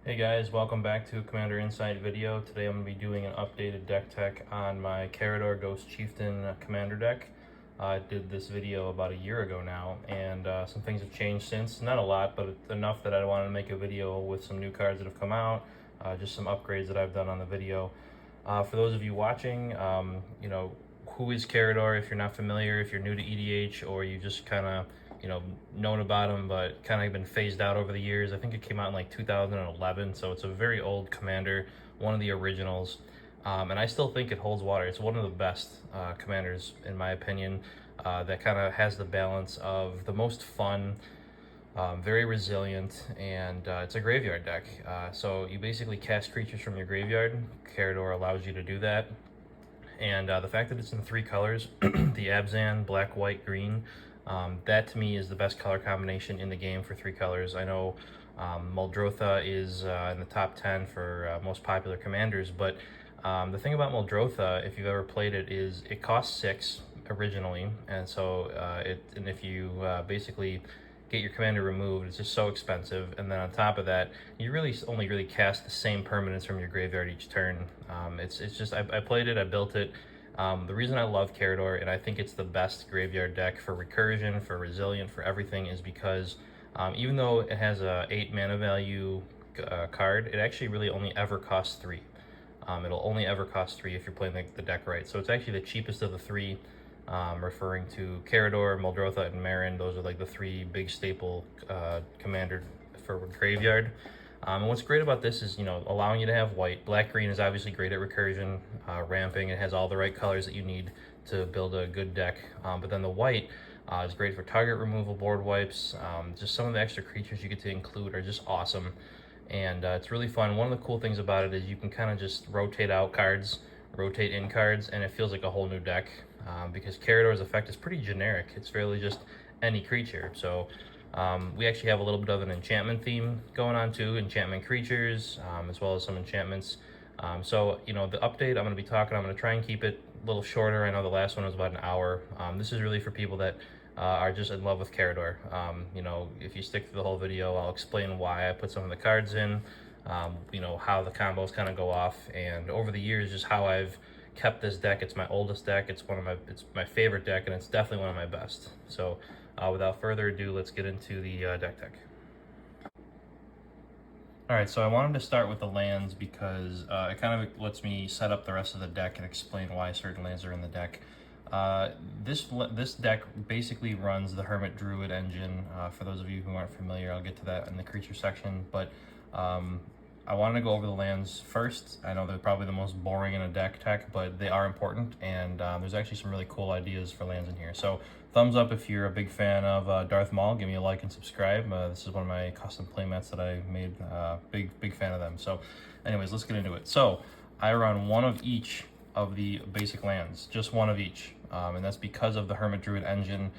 Hey guys, welcome back to a Commander Insight video. Today I'm going to be doing an updated deck tech on my Karador Ghost Chieftain Commander deck. I did this video about a year ago now, and some things have changed since. Not a lot, but enough that I wanted to make a video with some new cards that have come out, just some upgrades that I've done on the video. For those of you watching, who is Karador? If you're not familiar, if you're new to EDH, or you just kind of known about him but kind of been phased out over the years. I think it came out in like 2011, so it's a very old commander, one of the originals, and I still think it holds water. It's one of the best commanders in my opinion, that kind of has the balance of the most fun, very resilient, and it's a graveyard deck. So you basically cast creatures from your graveyard. Karador allows you to do that, and the fact that it's in 3 colors, the Abzan, black, white, green, that to me is the best color combination in the game for 3 colors. I know Muldrotha is in the top 10 for most popular commanders, but the thing about Muldrotha, if you've ever played it, is it costs 6 originally, and so if you basically get your commander removed, it's just so expensive. And then on top of that, you really only cast the same permanents from your graveyard each turn. It's just I played it, I built it. The reason I love Karador, and I think it's the best graveyard deck for recursion, for resilient, for everything, is because even though it has a 8 mana value card, it actually really only ever costs 3. It'll only ever cost 3 if you're playing the deck right. So it's actually the cheapest of the 3, referring to Karador, Muldrotha, and Marin. Those are like the 3 big staple commander for graveyard. And what's great about this is, allowing you to have white. Black-green is obviously great at recursion, ramping. It has all the right colors that you need to build a good deck. But then the white is great for target removal, board wipes. Just some of the extra creatures you get to include are just awesome. And it's really fun. One of the cool things about it is you can kind of just rotate out cards, rotate in cards, and it feels like a whole new deck. Because Karador's effect is pretty generic. It's really just any creature. So we actually have a little bit of an enchantment theme going on too, enchantment creatures, as well as some enchantments. So the update I'm going to be talking, I'm going to try and keep it a little shorter. I know the last one was about an hour. This is really for people that are just in love with Karador. If you stick through the whole video, I'll explain why I put some of the cards in, how the combos kind of go off, and over the years, just how I've kept this deck. It's my oldest deck. It's my favorite deck, and it's definitely one of my best. So without further ado, let's get into the deck tech. Alright, so I wanted to start with the lands because it kind of lets me set up the rest of the deck and explain why certain lands are in the deck. This deck basically runs the Hermit Druid engine. For those of you who aren't familiar, I'll get to that in the creature section, but I wanted to go over the lands first. I know they're probably the most boring in a deck tech, but they are important, and there's actually some really cool ideas for lands in here. So thumbs up if you're a big fan of Darth Maul. Give me a like and subscribe. This is one of my custom playmats that I made. Big fan of them. So anyways, let's get into it. So I run one of each of the basic lands, just one of each, and that's because of the Hermit Druid engine.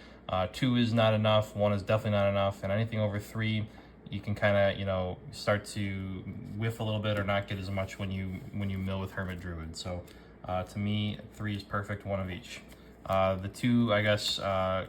2 is not enough, 1 is definitely not enough, and anything over 3, you can kind of start to whiff a little bit or not get as much when you mill with Hermit Druid. So to me, 3 is perfect, 1 of each. The 2, I guess,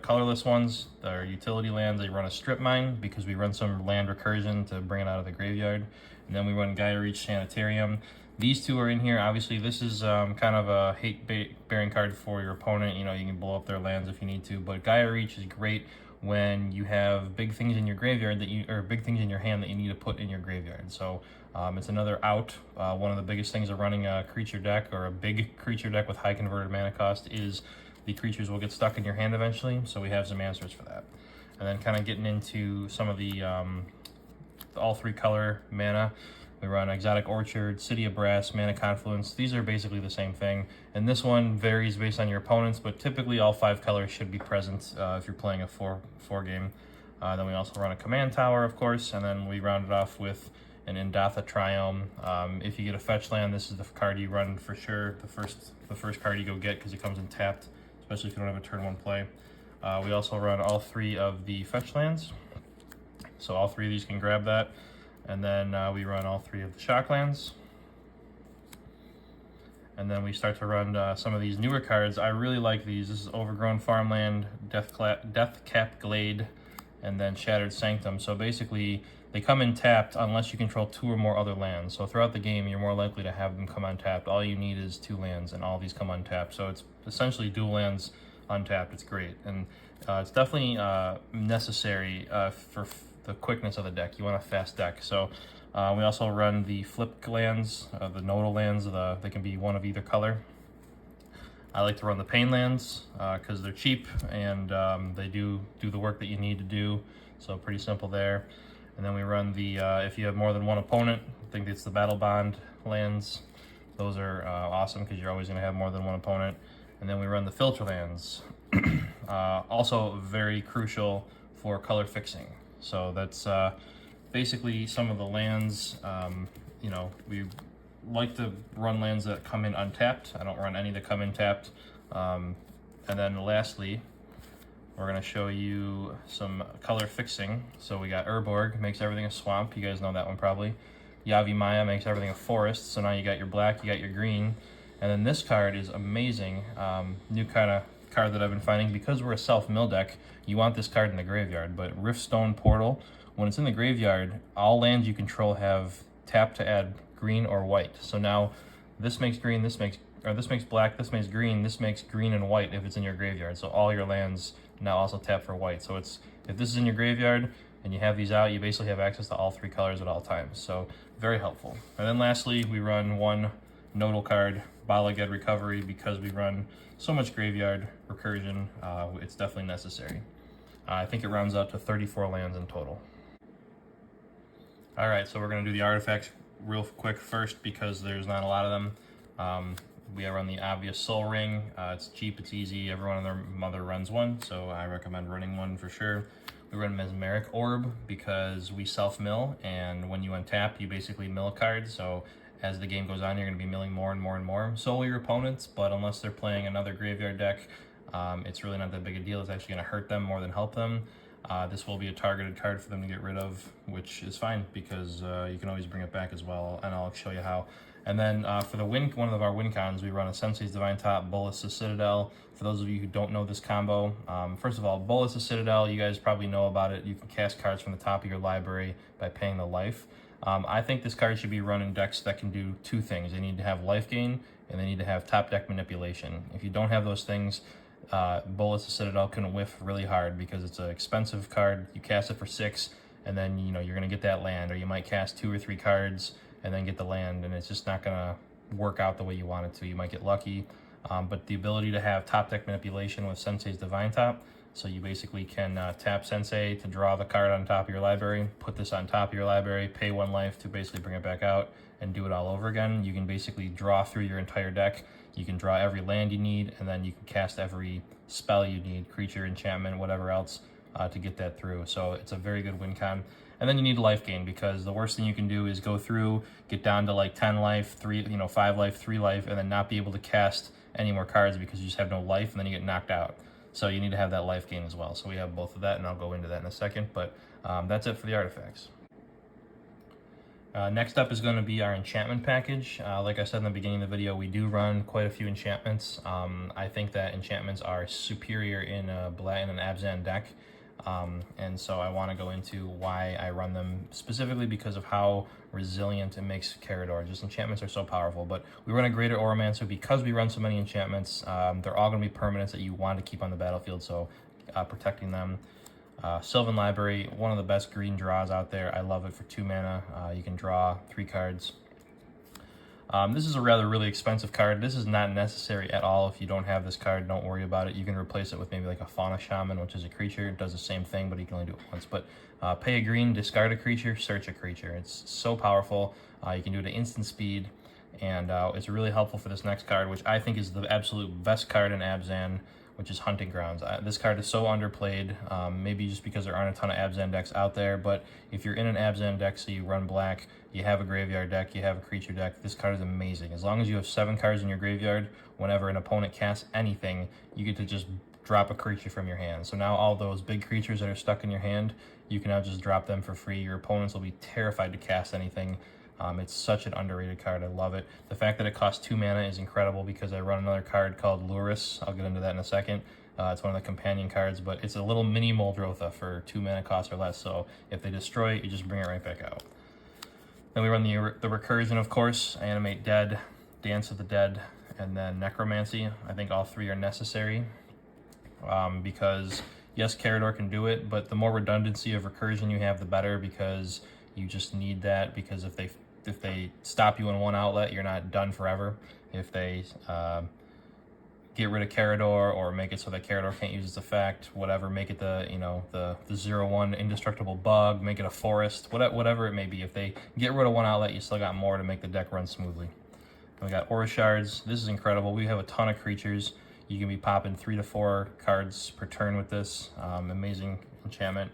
colorless ones, they're utility lands. They run a strip mine because we run some land recursion to bring it out of the graveyard, and then we run Gaia Reach Sanitarium. These 2 are in here. Obviously, this is kind of a hate-bearing card for your opponent. You can blow up their lands if you need to, but Gaia Reach is great when you have big things in your graveyard or big things in your hand that you need to put in your graveyard. So it's another out. One of the biggest things of running a creature deck, or a big creature deck with high converted mana cost, is the creatures will get stuck in your hand eventually. So we have some answers for that. And then kind of getting into some of the all 3 color mana. We run Exotic Orchard, City of Brass, Mana Confluence. These are basically the same thing. And this one varies based on your opponents, but typically all 5 colors should be present if you're playing a 4 game. Then we also run a Command Tower, of course, and then we round it off with an Indatha Triome. If you get a fetch land, this is the card you run for sure. The first card you go get, because it comes in tapped, especially if you don't have a turn 1 play. We also run all 3 of the fetch lands, so all 3 of these can grab that. And then we run all 3 of the shock lands. And then we start to run some of these newer cards. I really like these. This is Overgrown Farmland, Deathcap Glade, and then Shattered Sanctum. So basically, They come in tapped unless you control 2 or more other lands. So throughout the game, you're more likely to have them come untapped. All you need is 2 lands, and all these come untapped. So it's essentially dual lands untapped. It's great, and it's definitely necessary for the quickness of the deck. You want a fast deck. So we also run the flip lands, the nodal lands. They can be one of either color. I like to run the pain lands because they're cheap and they do the work that you need to do. So pretty simple there. And then we run the, if you have more than one opponent, I think it's the Battle Bond lands. Those are awesome because you're always going to have more than one opponent. And then we run the filter lands. Also very crucial for color fixing. So that's basically some of the lands. You know, we like to run lands that come in untapped. I don't run any that come in tapped. And then lastly, we're going to show you some color fixing. So we got Urborg, makes everything a swamp. You guys know that one probably. Yavimaya makes everything a forest. So now you got your black, you got your green. And then this card is amazing. New kind of card that I've been finding. Because we're a self-mill deck, you want this card in the graveyard. But Riftstone Portal, when it's in the graveyard, all lands you control have tap to add green or white. So now this makes green, this makes black, this makes green, this makes green and white if it's in your graveyard. So all your lands now also tap for white. So it's, if this is in your graveyard and you have these out, you basically have access to all 3 colors at all times. So very helpful. And then lastly, we run one nodal card, Bala Ged Recovery, because we run so much graveyard recursion. It's definitely necessary. I think it rounds out to 34 lands in total. All right, so we're gonna do the artifacts real quick first because there's not a lot of them. We run the obvious Soul Ring. It's cheap, it's easy. Everyone and their mother runs one, so I recommend running one for sure. We run Mesmeric Orb because we self-mill, and when you untap, you basically mill cards. So as the game goes on, you're going to be milling more and more and more. So your opponents, but unless they're playing another graveyard deck, it's really not that big a deal. It's actually going to hurt them more than help them. This will be a targeted card for them to get rid of, which is fine because you can always bring it back as well, and I'll show you how. And then for the win, one of our win cons, we run a Sensei's Divine Top, Bolus the Citadel. For those of you who don't know this combo, first of all, Bolus the Citadel, you guys probably know about it. You can cast cards from the top of your library by paying the life. I think this card should be run in decks that can do 2 things. They need to have life gain, and they need to have top deck manipulation. If you don't have those things, Bolus the Citadel can whiff really hard because it's an expensive card. You cast it for 6, and then you're going to get that land, or you might cast 2 or 3 cards and then get the land, and it's just not going to work out the way you want it to. You might get lucky, but the ability to have top deck manipulation with Sensei's Divine Top, so you basically can tap Sensei to draw the card on top of your library, put this on top of your library, pay 1 life to basically bring it back out, and do it all over again. You can basically draw through your entire deck. You can draw every land you need, and then you can cast every spell you need, creature, enchantment, whatever else, to get that through. So it's a very good win con. And then you need life gain, because the worst thing you can do is go through, get down to like 10 life, 5 life, 3 life, and then not be able to cast any more cards because you just have no life, and then you get knocked out. So you need to have that life gain as well. So we have both of that, and I'll go into that in a second, but that's it for the artifacts. Next up is going to be our enchantment package. Like I said in the beginning of the video, we do run quite a few enchantments. I think that enchantments are superior in an Abzan deck. And so I want to go into why I run them, specifically because of how resilient it makes Karador. Just enchantments are so powerful. But we run a Greater Auramancer because we run so many enchantments. They're all going to be permanents that you want to keep on the battlefield, so protecting them. Sylvan Library, one of the best green draws out there. I love it for 2 mana. You can draw 3 cards. This is a really expensive card. This is not necessary at all. If you don't have this card, don't worry about it. You can replace it with maybe like a Fauna Shaman, which is a creature. It does the same thing, but you can only do it once. But pay a green, discard a creature, search a creature. It's so powerful. You can do it at instant speed, and it's really helpful for this next card, which I think is the absolute best card in Abzan, which is Hunting Grounds. This card is so underplayed, maybe just because there aren't a ton of Abzan decks out there, but if you're in an Abzan deck, so you run black, you have a graveyard deck, you have a creature deck, this card is amazing. As long as you have 7 cards in your graveyard, whenever an opponent casts anything, you get to just drop a creature from your hand. So now all those big creatures that are stuck in your hand, you can now just drop them for free. Your opponents will be terrified to cast anything. It's such an underrated card. I love it. The fact that it costs 2 mana is incredible because I run another card called Luris. I'll get into that in a second. It's one of the companion cards, but it's a little mini Muldrotha for 2 mana cost or less, so if they destroy it, you just bring it right back out. Then we run the Recursion, of course, Animate Dead, Dance of the Dead, and then Necromancy. I think all 3 are necessary, because yes, Karador can do it, but the more redundancy of Recursion you have, the better, because you just need that, because if they stop you in one outlet, you're not done forever. If they get rid of Karador, or make it so that Karador can't use its effect, whatever, make it the 0/1 indestructible bug, make it a forest, whatever it may be. If they get rid of one outlet, you still got more to make the deck run smoothly. And we got Aura Shards. This is incredible. We have a ton of creatures. You can be popping 3 to 4 cards per turn with this. Amazing enchantment.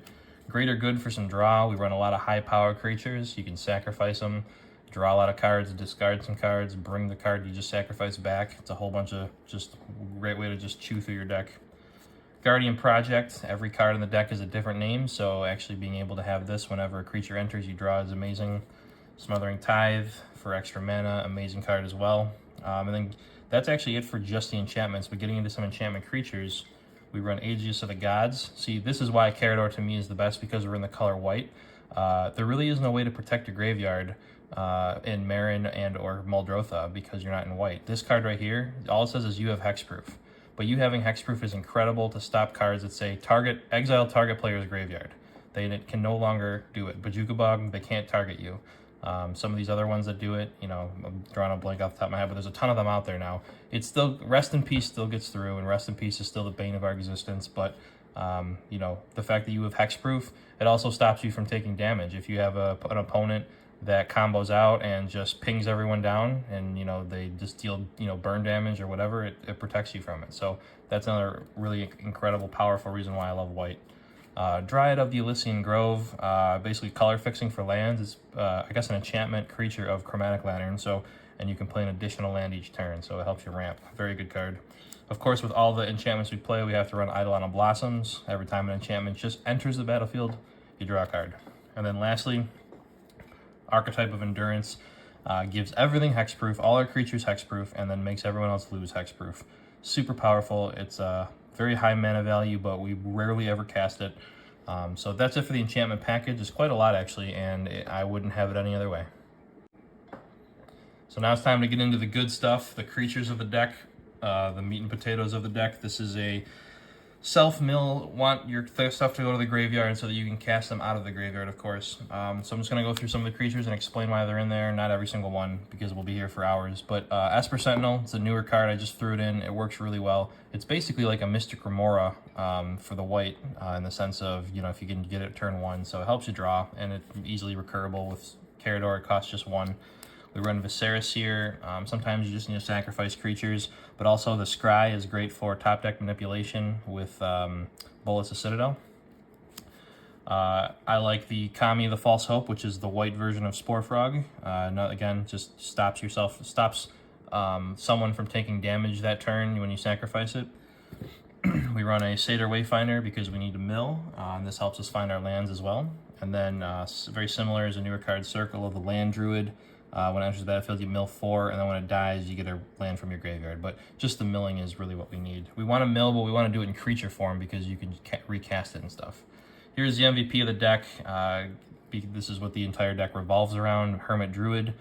Greater good for some draw. We run a lot of high power creatures. You can sacrifice them, draw a lot of cards, discard some cards, bring the card you just sacrificed back. It's a whole bunch of just great way to just chew through your deck. Guardian Project. Every card in the deck is a different name, so actually being able to have this whenever a creature enters you draw is amazing. Smothering Tithe for extra mana, amazing card as well. And then that's actually it for just the enchantments, but getting into some enchantment creatures, we run Aegis of the Gods. See, this is why Karador to me is the best, because we're in the color white. There really is no way to protect your graveyard in Marin and or Muldrotha because you're not in white. This card right here, all it says is you have hexproof. But you having hexproof is incredible to stop cards that say exile target player's graveyard. They can no longer do it. Bajukabog, they can't target you. Some of these other ones that do it, I'm drawing a blank off the top of my head, but there's a ton of them out there now. It's still, Rest in Peace still gets through, and Rest in Peace is still the bane of our existence, but the fact that you have hexproof, it also stops you from taking damage. If you have an opponent that combos out and just pings everyone down, and they just deal burn damage or whatever, it protects you from it. So that's another really incredible, powerful reason why I love white. Dryad of the Elysian Grove, basically color fixing for lands. It's I guess an enchantment creature of Chromatic Lantern, and you can play an additional land each turn, so it helps you ramp. Very good card. Of course, with all the enchantments we play, we have to run Eidolon of Blossoms. Every time an enchantment just enters the battlefield, you draw a card. And then lastly, Archetype of Endurance gives everything hexproof, all our creatures hexproof, and then makes everyone else lose hexproof. Super powerful. It's very high mana value, but we rarely ever cast it. So that's it for the enchantment package. It's quite a lot, actually, and I wouldn't have it any other way. So now it's time to get into the good stuff, the creatures of the deck, the meat and potatoes of the deck. This is a self-mill, want your stuff to go to the graveyard so that you can cast them out of the graveyard, of course. So I'm just going to go through some of the creatures and explain why they're in there. Not every single one, because we'll be here for hours. But Esper Sentinel, it's a newer card. I just threw it in. It works really well. It's basically like a Mystic Remora for the white, in the sense of, if you can get it turn 1. So it helps you draw, and it's easily recurable. With Karador, it costs just 1. We run Viserys here. Sometimes you just need to sacrifice creatures, but also the Scry is great for top deck manipulation with Bullets of Citadel. I like the Kami the False Hope, which is the white version of Spore Frog. Again, just stops someone from taking damage that turn when you sacrifice it. We run a Satyr Wayfinder because we need to mill. This helps us find our lands as well. And then very similar is a newer card, Circle of the Land Druid. When it enters the battlefield, you mill 4, and then when it dies, you get a land from your graveyard. But just the milling is really what we need. We want to mill, but we want to do it in creature form because you can recast it and stuff. Here's the MVP of the deck. This is what the entire deck revolves around. Hermit Druid.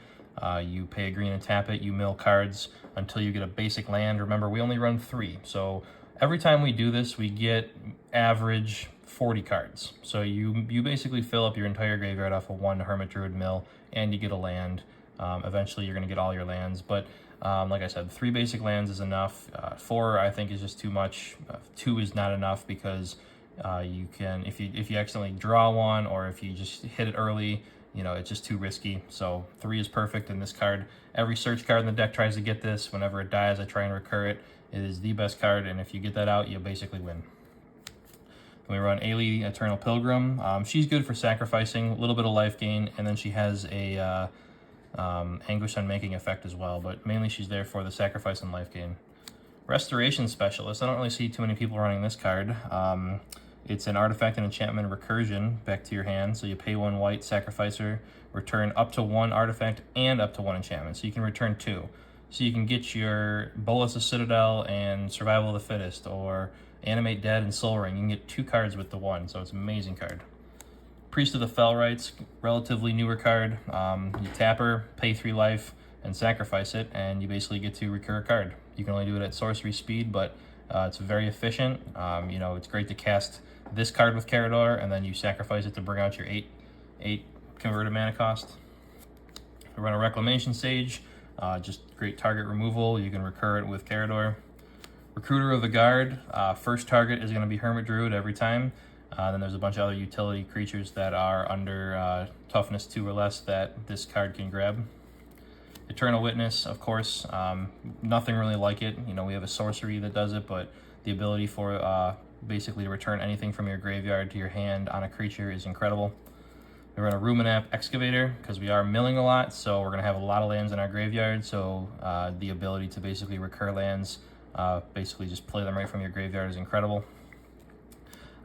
You pay a green and tap it. You mill cards until you get a basic land. Remember, we only run 3. So every time we do this, we get average 40 cards. So you basically fill up your entire graveyard off of 1 Hermit Druid mill, and you get a land. Eventually, you're going to get all your lands. But like I said, 3 basic lands is enough. 4, I think, is just too much. 2 is not enough because you can, if you accidentally draw 1, or if you just hit it early, it's just too risky. So 3 is perfect in this card. Every search card in the deck tries to get this. Whenever it dies, I try and recur it. It is the best card, and if you get that out, you basically win. Then we run Ailey, Eternal Pilgrim. She's good for sacrificing, a little bit of life gain, and then she has a Anguish Unmaking effect as well, but mainly she's there for the sacrifice and life gain. Restoration Specialist. I don't really see too many people running this card. It's an artifact and enchantment recursion back to your hand, so you pay 1 white, sacrifice her, return up to 1 artifact and up to 1 enchantment, so you can return 2. So you can get your Bolas of Citadel and Survival of the Fittest, or Animate Dead, and Soul Ring. You can get 2 cards with the 1, so it's an amazing card. Priest of the Fellrites, relatively newer card. You tap her, pay 3 life, and sacrifice it, and you basically get to recur a card. You can only do it at sorcery speed, but it's very efficient. You know, it's great to cast this card with Karador, and then you sacrifice it to bring out your 8 converted mana cost. We run a Reclamation Sage, just great target removal. You can recur it with Karador. Recruiter of the Guard, first target is going to be Hermit Druid every time. Then there's a bunch of other utility creatures that are under toughness 2 or less that this card can grab. Eternal Witness, of course, nothing really like it. You know, we have a sorcery that does it, but the ability for basically to return anything from your graveyard to your hand on a creature is incredible. We run a Ruminap Excavator because we are milling a lot, so we're going to have a lot of lands in our graveyard, so the ability to basically recur lands, basically just play them right from your graveyard is incredible.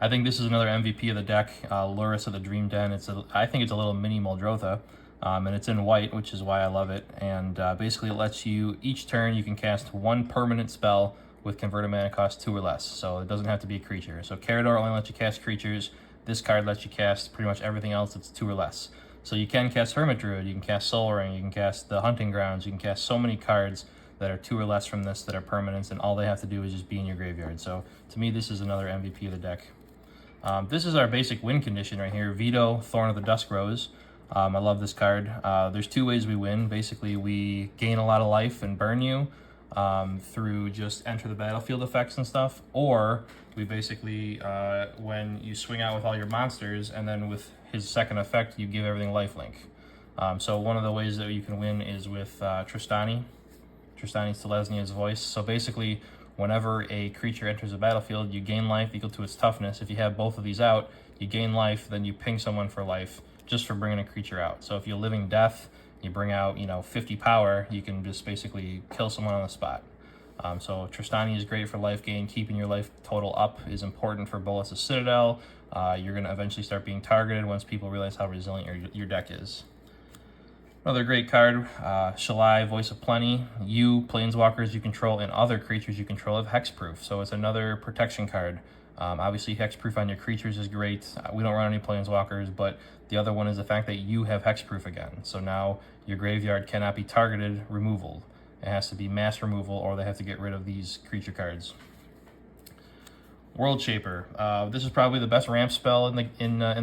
I think this is another MVP of the deck, Lurrus of the Dream Den. I think it's a little mini Muldrotha, and it's in white, which is why I love it. And basically it lets you, each turn you can cast 1 permanent spell with converted mana cost 2 or less, so it doesn't have to be a creature. So Karador only lets you cast creatures. This card lets you cast pretty much everything else that's 2 or less. So you can cast Hermit Druid, you can cast Soul Ring, you can cast the Hunting Grounds, you can cast so many cards that are 2 or less from this that are permanents, and all they have to do is just be in your graveyard. So to me, this is another MVP of the deck. This is our basic win condition right here, Veto, Thorn of the Dusk Rose. I love this card. There's 2 ways we win. Basically, we gain a lot of life and burn you through just enter the battlefield effects and stuff, or we basically, when you swing out with all your monsters, and then with his second effect, you give everything lifelink. So one of the ways that you can win is with Tristani Selesnya's Voice. So basically, whenever a creature enters the battlefield, you gain life equal to its toughness. If you have both of these out, you gain life, then you ping someone for life just for bringing a creature out. So if you're Living Death, you bring out, 50 power, you can just basically kill someone on the spot. So Tristani is great for life gain. Keeping your life total up is important for Bolas' Citadel. You're going to eventually start being targeted once people realize how resilient your deck is. Another great card, Shalai, Voice of Plenty. You, planeswalkers you control, and other creatures you control have hexproof, so it's another protection card. Obviously, hexproof on your creatures is great. We don't run any planeswalkers, but the other one is the fact that you have hexproof again. So now your graveyard cannot be targeted removal. It has to be mass removal, or they have to get rid of these creature cards. World Shaper. This is probably the best ramp spell in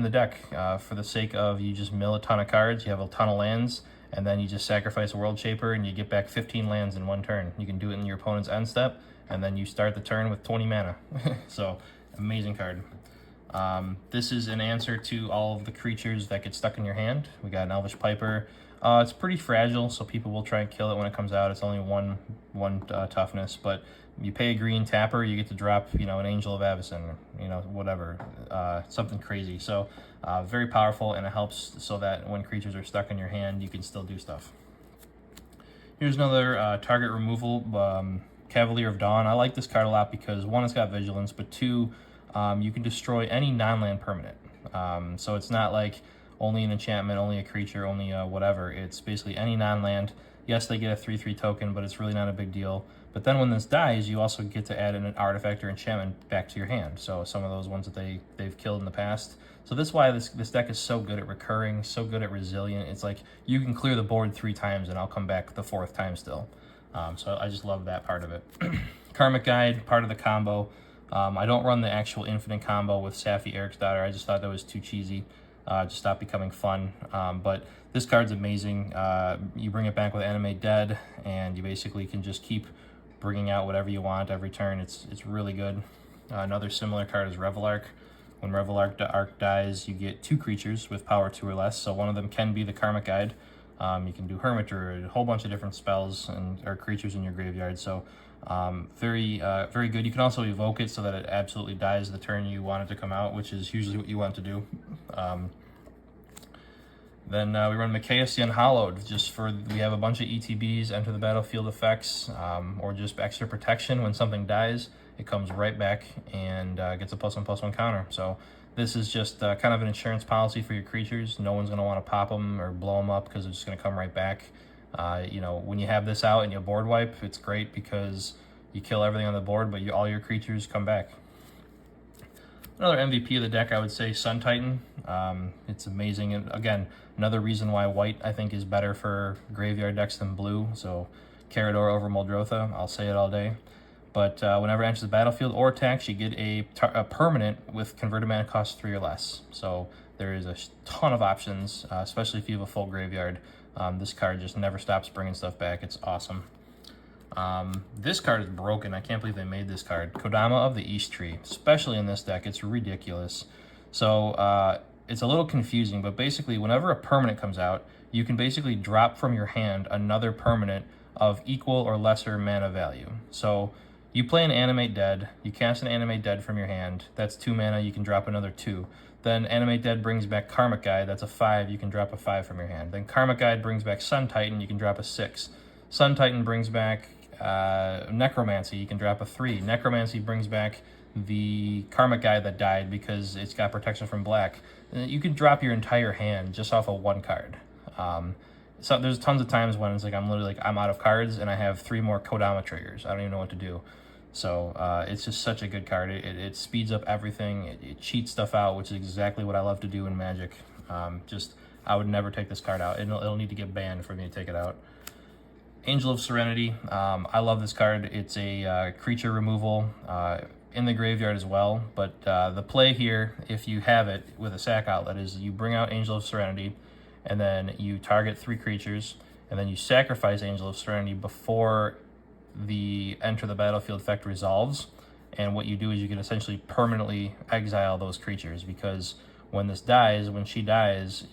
the deck. For the sake of, you just mill a ton of cards, you have a ton of lands, and then you just sacrifice a World Shaper and you get back 15 lands in 1 turn. You can do it in your opponent's end step, and then you start the turn with 20 mana. So, amazing card. This is an answer to all of the creatures that get stuck in your hand. We got an Elvish Piper. It's pretty fragile, so people will try and kill it when it comes out. It's only one toughness, but you pay a green tapper, you get to drop, an Angel of Avacyn, whatever, something crazy. So very powerful, and it helps so that when creatures are stuck in your hand, you can still do stuff. Here's another target removal, Cavalier of Dawn. I like this card a lot because 1, it's got vigilance, but 2, you can destroy any non-land permanent. So it's not like only an enchantment, only a creature, only whatever. It's basically any non-land. Yes, they get a 3/3 token, but it's really not a big deal. But then when this dies, you also get to add an artifact or enchantment back to your hand. So some of those ones that they've killed in the past. So that's why this deck is so good at recurring, so good at resilient. It's like you can clear the board 3 times and I'll come back the 4th time still. So I just love that part of it. Karmic Guide, part of the combo. I don't run the actual infinite combo with Safi Eriksdottir. I just thought that was too cheesy. Just stopped becoming fun. But this card's amazing. You bring it back with Animate Dead, and you basically can just keep bringing out whatever you want every turn. It's really good. Another similar card is Revelark. When Revelark dies, you get 2 creatures with power 2 or less. So one of them can be the Karmic Guide. You can do Hermit Druid, a whole bunch of different spells or creatures in your graveyard. So very good. You can also evoke it so that it absolutely dies the turn you want it to come out, which is usually what you want to do. Then we run Mikaeus the Unhallowed, we have a bunch of ETBs, enter the battlefield effects, or just extra protection. When something dies, it comes right back and gets a +1/+1 counter. So this is just kind of an insurance policy for your creatures. No one's going to want to pop them or blow them up because it's just going to come right back. When you have this out and you board wipe, it's great because you kill everything on the board, but all your creatures come back. Another MVP of the deck, I would say Sun Titan. It's amazing, and again, another reason why white I think is better for graveyard decks than blue. So Karador over Muldrotha, I'll say it all day. But whenever it enters the battlefield or attacks, you get a permanent with converted mana cost 3 or less. So there is a ton of options, especially if you have a full graveyard. This card just never stops bringing stuff back. It's awesome. This card is broken. I can't believe they made this card. Kodama of the East Tree, especially in this deck. It's ridiculous. So it's a little confusing, but basically whenever a permanent comes out, you can basically drop from your hand another permanent of equal or lesser mana value. So you play an Animate Dead, you cast an Animate Dead from your hand, that's 2 mana, you can drop another 2. Then Animate Dead brings back Karmic Guide, that's a 5, you can drop a 5 from your hand. Then Karmic Guide brings back Sun Titan, you can drop a 6. Sun Titan brings back Necromancy, you can drop a 3. Necromancy brings back the Karmic Guide that died because it's got protection from black. You can drop your entire hand just off of 1 card. So there's tons of times when it's like I'm literally like I'm out of cards and I have 3 more Kodama triggers. I don't even know what to do. So it's just such a good card. It speeds up everything. It cheats stuff out, which is exactly what I love to do in Magic. I would never take this card out. It'll need to get banned for me to take it out. Angel of Serenity. I love this card. It's a creature removal in the graveyard as well. But the play here, if you have it with a sack outlet, is you bring out Angel of Serenity, and then you target 3 creatures, and then you sacrifice Angel of Serenity before the enter the battlefield effect resolves. And what you do is you can essentially permanently exile those creatures, because when this dies, when she dies,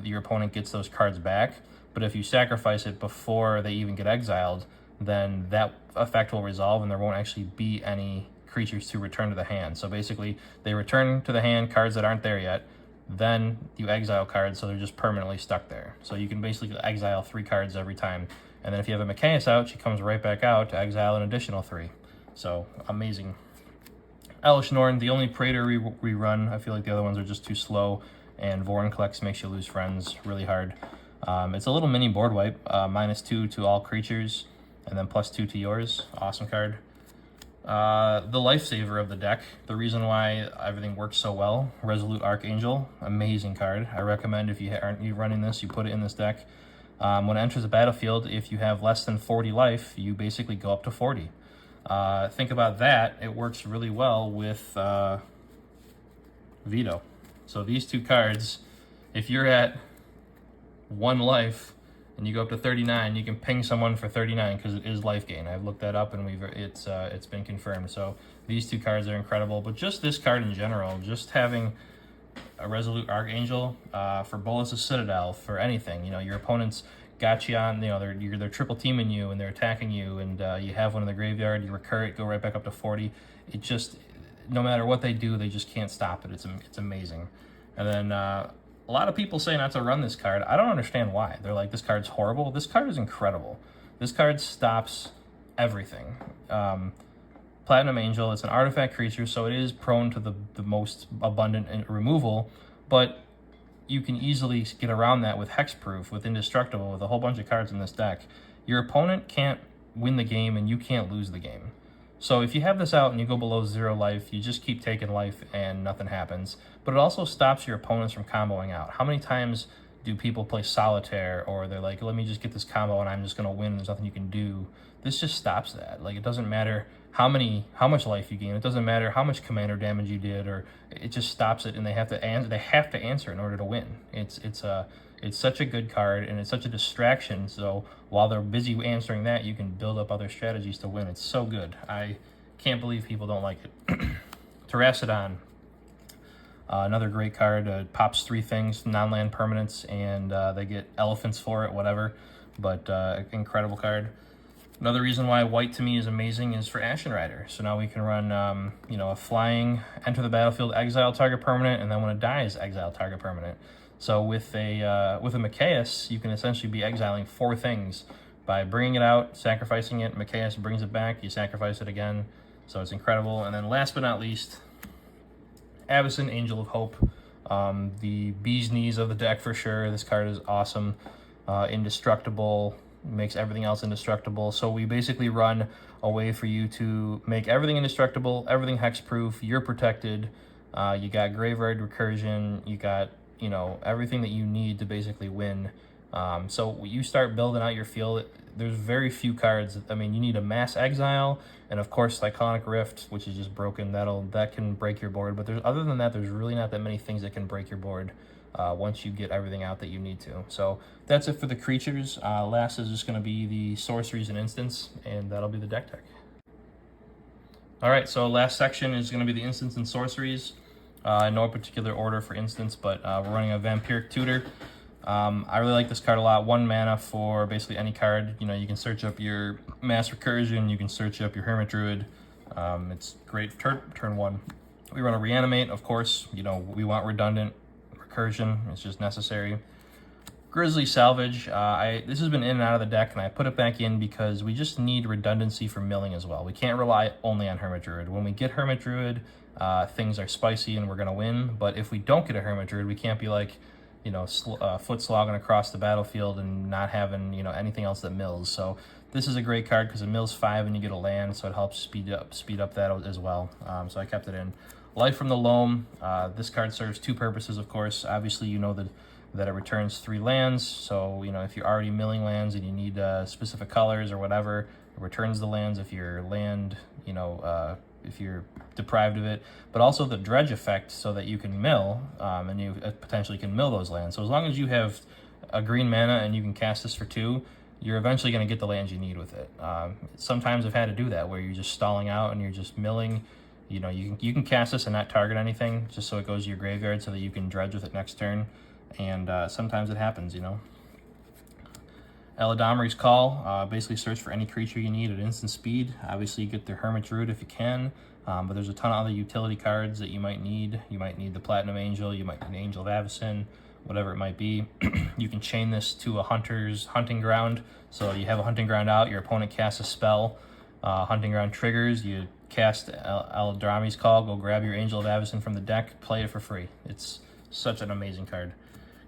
your opponent gets those cards back. But if you sacrifice it before they even get exiled, then that effect will resolve and there won't actually be any creatures to return to the hand. So basically, they return to the hand cards that aren't there yet, then you exile cards, so they're just permanently stuck there. So you can basically exile 3 cards every time. And then if you have a Mikaeus out, she comes right back out to exile an additional 3. So, amazing. Elesh Norn, the only Praetor we run. I feel like the other ones are just too slow. And Vorn Collects makes you lose friends really hard. It's a little mini board wipe. -2 to all creatures, and then +2 to yours. Awesome card. The lifesaver of the deck, the reason why everything works so well, Resolute Archangel, amazing card. I recommend if you aren't running this, you put it in this deck. When it enters the battlefield, if you have less than 40 life, you basically go up to 40. Think about that, it works really well with Veto. So these 2 cards, if you're at 1 life, and you go up to 39, you can ping someone for 39 because it is life gain. I've looked that up and it's been confirmed. So these 2 cards are incredible. But just this card in general, just having a Resolute Archangel for Bolas' Citadel, for anything. You know, your opponent's got you on, you know, they're triple teaming you and they're attacking you, and you have one in the graveyard, you recur it, go right back up to 40. It just, no matter what they do, they just can't stop it. It's amazing. And then a lot of people say not to run this card. I don't understand why. They're like, this card's horrible. This card is incredible. This card stops everything. Platinum Angel, it's an artifact creature, so it is prone to the most abundant removal, but you can easily get around that with Hexproof, with Indestructible, with a whole bunch of cards in this deck. Your opponent can't win the game, and you can't lose the game. So if you have this out and you go below 0 life, you just keep taking life and nothing happens. But it also stops your opponents from comboing out. How many times do people play Solitaire, or they're like, let me just get this combo and I'm just going to win, there's nothing you can do. This just stops that. Like, it doesn't matter how much life you gain. It doesn't matter how much commander damage you did, or it just stops it, and they have to answer in order to win. It's such a good card, and it's such a distraction, so while they're busy answering that, you can build up other strategies to win. It's so good. I can't believe people don't like it. Terracodon, another great card. Pops 3 things, non-land permanents, and they get elephants for it, whatever, but incredible card. Another reason why white to me is amazing is for Ashen Rider. So now we can run, a flying, enter the battlefield, exile target permanent, and then when it dies, exile target permanent. So with a Mikaeus, you can essentially be exiling 4 things by bringing it out, sacrificing it. Mikaeus brings it back, you sacrifice it again. So it's incredible. And then last but not least, Avacyn, Angel of Hope. The bee's knees of the deck for sure. This card is awesome. Indestructible, makes everything else indestructible. So we basically run a way for you to make everything indestructible, everything hexproof, you're protected, You got graveyard recursion, you got, you know, everything that you need to basically win. So you start building out your field, there's very few cards. I mean, you need a mass exile, and of course Cyclonic Rift, which is just broken. That can break your board, but there's, other than that, there's really not that many things that can break your board once you get everything out that you need to. So that's it for the creatures. Last is just going to be the sorceries and instants, and that'll be the deck tech. All right, so last section is going to be the instants and sorceries. In no particular order for instants, but we're running a Vampiric Tutor. I really like this card a lot. 1 mana for basically any card. You know, you can search up your Mass Recursion, you can search up your Hermit Druid. It's great. Turn 1. We run a Reanimate, of course. You know, we want redundant recursion. It's just necessary. Grizzly Salvage. This has been in and out of the deck, and I put it back in because we just need redundancy for milling as well. We can't rely only on Hermit Druid. When we get Hermit Druid, things are spicy and we're going to win. But if we don't get a Hermit Druid, we can't be like, you know, foot slogging across the battlefield and not having, you know, anything else that mills. So this is a great card because it mills 5 and you get a land, so it helps speed up that as well. So I kept it in. Life from the Loam. This card serves 2 purposes, of course. Obviously, you know that it returns 3 lands. So, you know, if you're already milling lands and you need specific colors or whatever, it returns the lands. If your land, you know, if you're deprived of it, but also the dredge effect so that you can mill, and you potentially can mill those lands. So as long as you have a green mana and you can cast this for 2, you're eventually going to get the lands you need with it. Sometimes I've had to do that where you're just stalling out and you're just milling. You know, you can cast this and not target anything, just so it goes to your graveyard so that you can dredge with it next turn. And sometimes it happens, you know. Eladamri's Call, basically search for any creature you need at instant speed. Obviously, you get the Hermit Druid if you can, but there's a ton of other utility cards that you might need. You might need the Platinum Angel, you might need Angel of Avacyn, whatever it might be. You can chain this to a hunter's hunting ground. So you have a hunting ground out, your opponent casts a spell, hunting ground triggers, you cast Eladamri's Call, go grab your Angel of Avacyn from the deck, play it for free. It's such an amazing card.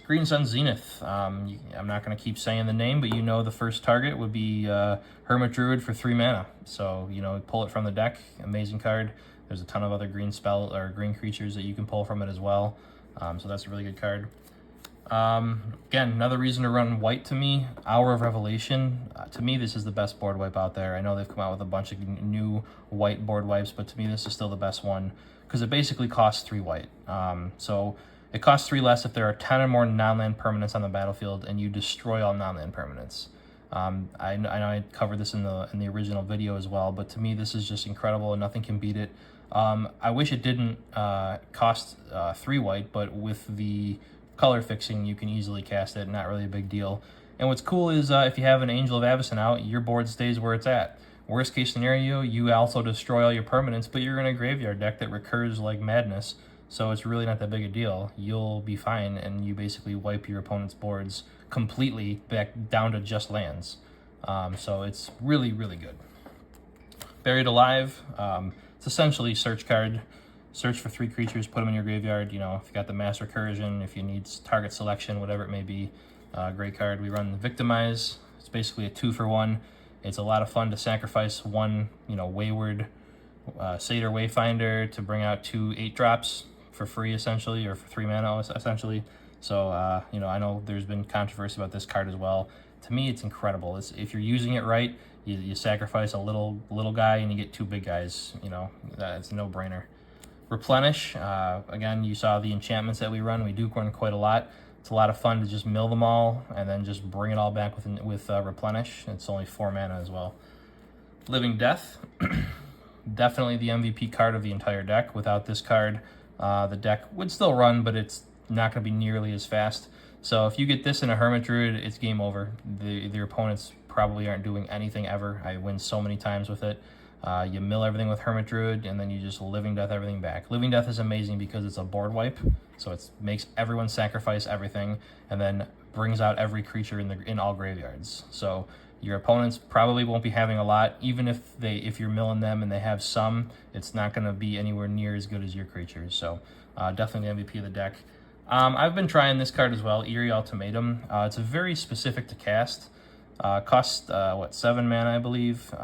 Green Sun Zenith. I'm not going to keep saying the name, but you know the first target would be Hermit Druid for 3 mana. So, you know, pull it from the deck. Amazing card. There's a ton of other green green creatures that you can pull from it as well. So that's a really good card. Again, another reason to run white to me, Hour of Revelation. To me, this is the best board wipe out there. I know they've come out with a bunch of new white board wipes, but to me, this is still the best one because it basically costs 3 white. So it costs 3 less if there are 10 or more non-land permanents on the battlefield and you destroy all non-land permanents. I know I covered this in the original video as well, but to me this is just incredible and nothing can beat it. I wish it didn't cost 3 white, but with the color fixing you can easily cast it, not really a big deal. And what's cool is if you have an Angel of Avacyn out, your board stays where it's at. Worst case scenario, you also destroy all your permanents, but you're in a graveyard deck that recurs like madness. So it's really not that big a deal. You'll be fine, and you basically wipe your opponent's boards completely back down to just lands. So it's really, really good. Buried Alive. It's essentially search card. Search for 3 creatures, put them in your graveyard. You know, if you got the Mass Recursion, if you need target selection, whatever it may be. Great card. We run Victimize. It's basically a 2-for-1. It's a lot of fun to sacrifice 1, you know, Wayward Satyr Wayfinder to bring out 2 8-drops. For free, essentially, or for 3 mana, essentially. So, you know, I know there's been controversy about this card as well. To me, it's incredible. If you're using it right, you sacrifice a little guy and you get 2 big guys. You know, it's a no-brainer. Replenish. Again, you saw the enchantments that we run. We do run quite a lot. It's a lot of fun to just mill them all and then just bring it all back with Replenish. It's only 4 mana as well. Living Death. Definitely the MVP card of the entire deck. Without this card, the deck would still run, but it's not going to be nearly as fast. So if you get this in a Hermit Druid, it's game over. Your opponents probably aren't doing anything ever. I win so many times with it. You mill everything with Hermit Druid, and then you just Living Death everything back. Living Death is amazing because it's a board wipe, so it makes everyone sacrifice everything, and then brings out every creature in all graveyards. So your opponents probably won't be having a lot, even if you're milling them and they have some, it's not going to be anywhere near as good as your creatures. So definitely the MVP of the deck. I've been trying this card as well, Eerie Ultimatum. It's a very specific to cast. Costs 7 mana, I believe.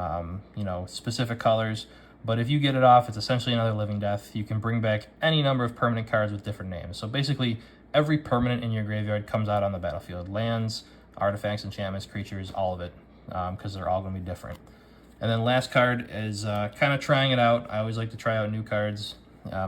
You know, specific colors, But if you get it off, it's essentially another living death. You can bring back any number of permanent cards with different names. So basically, every permanent in your graveyard comes out on the battlefield. Lands, artifacts, enchantments, creatures, all of it, because they're all going to be different. And then last card is kind of trying it out. I always like to try out new cards.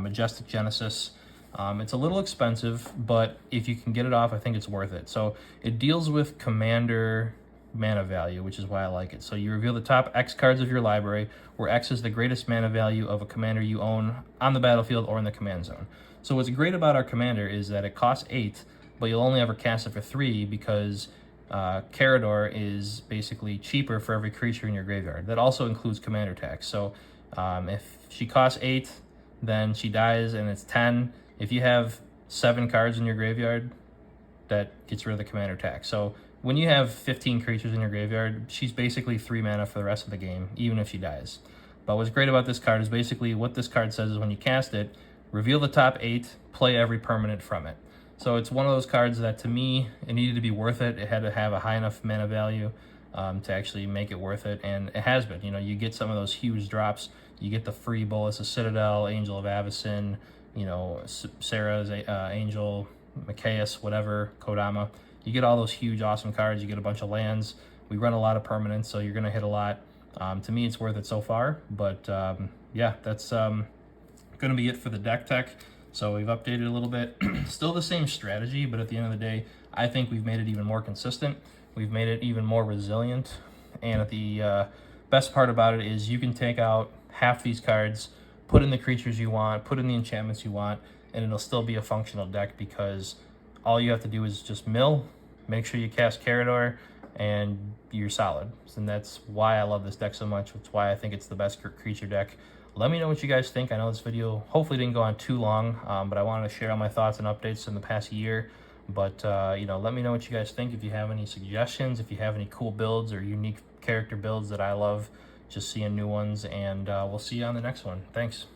Majestic Genesis. It's a little expensive, but if you can get it off, I think it's worth it. So it deals with commander mana value, which is why I like it. So you reveal the top X cards of your library, where X is the greatest mana value of a commander you own on the battlefield or in the command zone. So what's great about our commander is that it costs 8, but you'll only ever cast it for 3 because Karador is basically cheaper for every creature in your graveyard. That also includes commander tax. So if she costs 8, then she dies and it's 10. If you have 7 cards in your graveyard, that gets rid of the commander tax. So when you have 15 creatures in your graveyard, she's basically 3 mana for the rest of the game, even if she dies. But what's great about this card is basically what this card says is when you cast it, reveal the top 8, play every permanent from it. So it's one of those cards that, to me, it needed to be worth it. It had to have a high enough mana value to actually make it worth it, and it has been. You know, you get some of those huge drops. You get the free Bolas of Citadel, Angel of Avacyn, you know, Sarah's Angel, Mikaeus, whatever, Kodama. You get all those huge, awesome cards. You get a bunch of lands. We run a lot of permanents, so you're going to hit a lot. To me, it's worth it so far, but yeah, that's going to be it for the deck tech. So we've updated a little bit. Still the same strategy, but at the end of the day, I think we've made it even more consistent. We've made it even more resilient. And the best part about it is you can take out half these cards, put in the creatures you want, put in the enchantments you want, and it'll still be a functional deck because all you have to do is just mill, make sure you cast Karador, and you're solid. And that's why I love this deck so much. It's why I think it's the best creature deck. Let me know what you guys think. I know this video hopefully didn't go on too long, but I wanted to share all my thoughts and updates in the past year. But, you know, let me know what you guys think. If you have any suggestions, if you have any cool builds or unique character builds that I love, just seeing new ones. And we'll see you on the next one. Thanks.